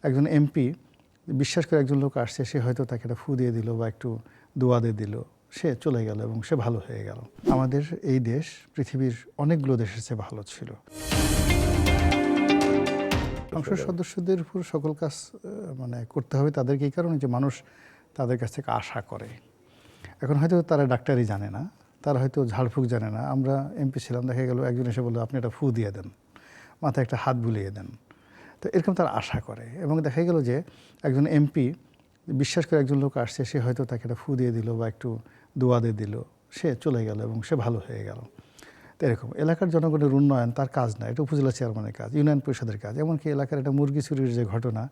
একজন এমপি বিশ্বাস করে একজন লোক আসছে, সে হয়তো তাকে একটা ফু দিয়ে দিল বা একটু দোয়া দিয়ে দিল, সে চলে গেল এবং সে ভালো হয়ে গেল। আমাদের এই দেশ পৃথিবীর অনেকগুলো দেশের চেয়ে ভালো ছিল। সংসদ সদস্যদের উপর সকল কাজ করতে হবে তাদেরকে, এই কারণে যে মানুষ তাদের কাছ থেকে আশা করে। এখন হয়তো তারা ডাক্তারই জানে না, তারা হয়তো ঝাড়ফুঁক জানে না। আমরা এমপি ছিলাম, দেখা গেল একজন এসে বললো আপনি একটা ফু দিয়ে দেন, মাথায় একটা হাত বুলিয়ে দেন। তো এরকম তারা আশা করে, এবং দেখা গেল যে একজন এমপি বিশ্বাস করে একজন লোক আসছে, সে হয়তো তাকে একটা ফু দিয়ে দিল বা একটু দোয়া দিয়ে দিল, সে চলে গেল এবং সে ভালো হয়ে গেল। তো এরকম এলাকার জনগণের উন্নয়ন তার কাজ না, এটা উপজেলা চেয়ারম্যানের কাজ, ইউনিয়ন পরিষদের কাজ। এমনকি এলাকার একটা মুরগি চুরির যে ঘটনা,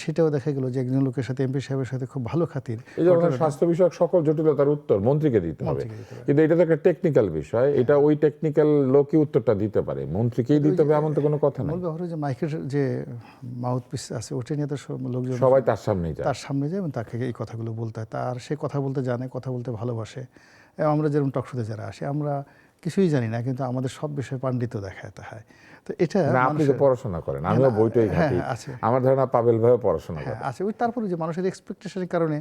সেটাও দেখা গেল যে একজন লোকের সাথে এমপি সাহেবের সাথে খুব ভালো খাতির। এই ধরনের স্বাস্থ্য বিষয়ক সকল জটিলতার উত্তর মন্ত্রীকে দিতে হবে, কিন্তু এটা তো একটা টেকনিক্যাল বিষয়, এটা ওই টেকনিক্যাল লোকই উত্তরটা দিতে পারে, মন্ত্রীকেই দিতে হবে এমন তো কোনো কথা নেই। মূল ব্যাপার যে মাইকের যে মাউথ পিস আছে, ওটা নিয়ে তো লোকজন সবাই তার সামনেই যায়, এবং তাকে এই কথাগুলো বলতে হয়। তার সে কথা বলতে জানে, কথা বলতে ভালোবাসে। এবং আমরা যেরকম টকশোতে যারা আসে, আমরা কিছুই জানি না, কিন্তু আমাদের সব বিষয়ে পাণ্ডিত্য দেখাতে হয়। তো এটা আপনি তো পড়াশোনা করেন, আমিও বইটাই ঘাঁটি, আমার ধারণা পাবেল ভাইও পড়াশোনা করেন। আছে ওই, তারপরে যে মানুষের এক্সপেকটেশনের কারণে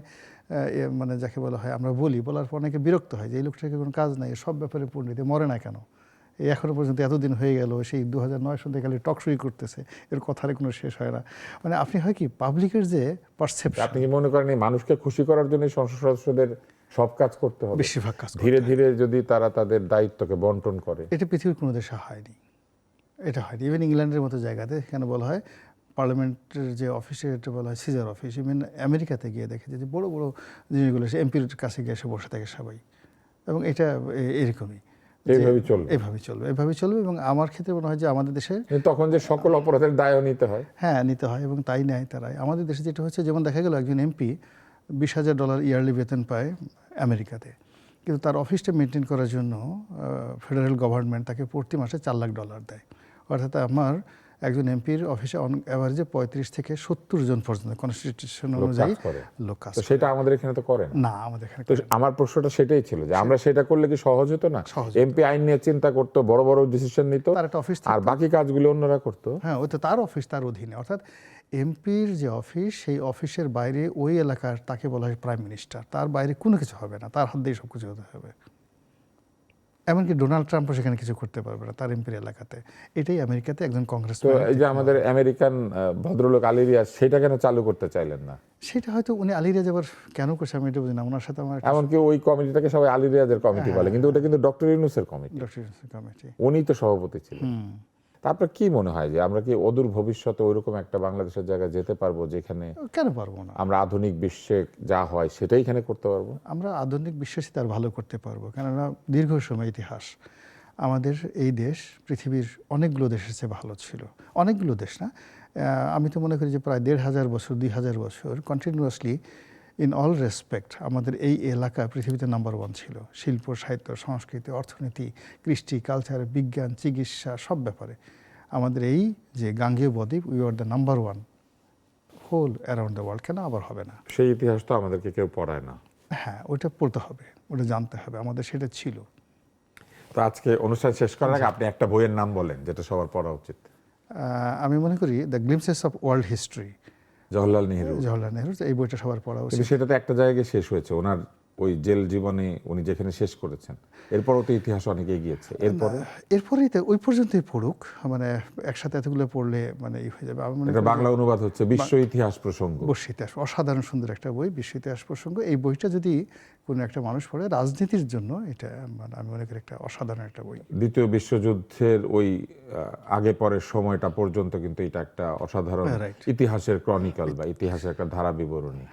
যাকে বলা হয়, আমরা বলার পর অনেকে বিরক্ত হয় যে এই লোকটাকে কোনো কাজ নাই, সব ব্যাপারে পণ্ডিত, মরে না কেন, এই এখনো পর্যন্ত এতদিন হয়ে গেল, সেই 2009 সাল থেকে টকশোই করতেছে, এর কথার কোনো শেষ হয় না। আপনি হয় কি পাবলিকের যে পারসেপশন, আপনি কি মনে করেন এই মানুষকে খুশি করার জন্য সংসদ সদস্যদের সব কাজ করতে হবে? বেশিরভাগ কাজ ধীরে ধীরে যদি তারা তাদের দায়িত্বকে বন্টন করে। এটা পৃথিবীর কোনো দেশে হয়নি, এটা হয়নি। ইভেন ইংল্যান্ডের মতো জায়গাতে এখানে বলা হয় পার্লামেন্টের যে অফিসে, এটা বলা হয় সিজার অফিস। ইভেন আমেরিকাতে গিয়ে দেখে যে বড় বড় জিনিসগুলো সে এমপির কাছে গিয়ে এসে বসে থাকে সবাই, এবং এটা এরকমই এইভাবেই চলবে। এবং আমার ক্ষেত্রে মনে হয় যে আমাদের দেশে তখন যে সকল অপরাধের দায়ও নিতে হয়, নিতে হয়, এবং তাই নেয় তারাই। আমাদের দেশে যেটা হচ্ছে, যেমন দেখা গেল একজন এমপি $20,000 ইয়ারলি বেতন পায় আমেরিকাতে, কিন্তু তার অফিসটা মেনটেন করার জন্য ফেডারেল গভর্নমেন্ট তাকে প্রতি মাসে $4 লাখ দেয়। অর্থাৎ আমার একজন এমপির অফিসে অ্যাভারেজে 35 থেকে 70 জন পর্যন্ত কনস্টিটিউশন অনুযায়ী লোক কাজ করে। সেটা আমাদের এখানে তো করে না, আমাদের এখানে। তো আমার প্রশ্নটা সেটাই ছিল যে আমরা সেটা করলে কি সহজ হতো না? এমপি আইন নিয়ে চিন্তা করতো, বড় বড় ডিসিশন নিত, আর বাকি কাজগুলো অন্যরা করতো। হ্যাঁ, ওই তো তার অফিস, তার অধীনে। অর্থাৎ এমপির যে অফিস, সেই অফিসের বাইরে ওই এলাকার তাকে বলা হয় প্রাইম মিনিস্টার, তার বাইরে কোনো কিছু হবে না, তার হাত দিয়ে সব কিছু হতে হবে। এমনকি ডোনাল্ড ট্রাম্পও সেখানে কিছু করতে পারবে না তার এমপির এলাকাতে। এটাই আমেরিকাতে একজন কংগ্রেসম্যান। এই যে আমাদের আমেরিকান ভদ্রলোক আলী রিয়াজ, সেটা কেন চালু করতে চাইলেন না? সেটা হয়তো উনি আলী রিয়াজ আবার কেন করছে আমি এটা বুঝি না। ওনার সাথে আমার এমনকি ওই কমিটিটাকে সবাই আলী রিয়াজের কমিটি বলে, কিন্তু ওটা কিন্তু ডক্টর ইউনূসের কমিটি, উনি তো সভাপতি ছিলেন। তারপর কি মনে হয় যে আমরা কি অদূর ভবিষ্যতে ওইরকম একটা বাংলাদেশের জায়গায় যেতে পারবো যেখানে, কেন পারবো না, আমরা আধুনিক বিশ্বে যা হয় সেটাই এখানে করতে পারবো? আমরা আধুনিক বিশ্বের সাথে আর ভালো করতে পারবো, কেননা দীর্ঘ সময় ইতিহাস আমাদের এই দেশ পৃথিবীর অনেকগুলো দেশের চেয়ে ভালো ছিল। অনেকগুলো দেশ না, আমি তো মনে করি যে প্রায় 1,500 বছর 2,000 বছর কন্টিনিউয়াসলি ইন অল রেসপেক্ট আমাদের এই এলাকা পৃথিবীতে নাম্বার 1 ছিল। শিল্প, সাহিত্য, সংস্কৃতি, অর্থনীতি, কৃষ্টি, কালচার, বিজ্ঞান, চিকিৎসা, সব ব্যাপারে আমাদের এই যে গাঙ্গেয় বদ্বীপ, we are the number 1 whole around the world. কেন আবার হবে না? সেই ইতিহাস তো আমাদেরকে কেউ পড়ায় না। হ্যাঁ, ওটা পড়তে হবে, ওটা জানতে হবে, আমাদের সেটা ছিল। তো আজকে অনুষ্ঠান শেষ করার আগে আপনি একটা বইয়ের নাম বলেন যেটা সবার পড়া উচিত। আমি মনে করি the glimpses of world history, Jawaharlal Nehru. এই বইটা সবার পড়া উচিত। কিন্তু সেটা তো একটা জায়গায় শেষ হয়েছে, ওনার ওই জেল জীবনে উনি যেখানে শেষ করেছেন, এরপরও তো ইতিহাস অনেক এগিয়েছে। এরপরেই তো ওই পর্যন্তই পড়ুক, একসাথে এতগুলো পড়লে ই হয়ে যাবে। এটা বাংলা অনুবাদ হচ্ছে বিশ্ব ইতিহাস প্রসঙ্গ। বিশ্ব ইতিহাস অসাধারণ সুন্দর একটা বই, বিশ্ব ইতিহাস প্রসঙ্গ। এই বইটা যদি কোনো একটা মানুষ পড়ে রাজনীতির জন্য, এটা আমি মনে করি একটা অসাধারণ একটা বই। দ্বিতীয় বিশ্বযুদ্ধের ওই আগে পরের সময়টা পর্যন্ত কিন্তু এটা একটা অসাধারণ ইতিহাসের ক্রনিকল বা ইতিহাসের একটা ধারা বিবরণী।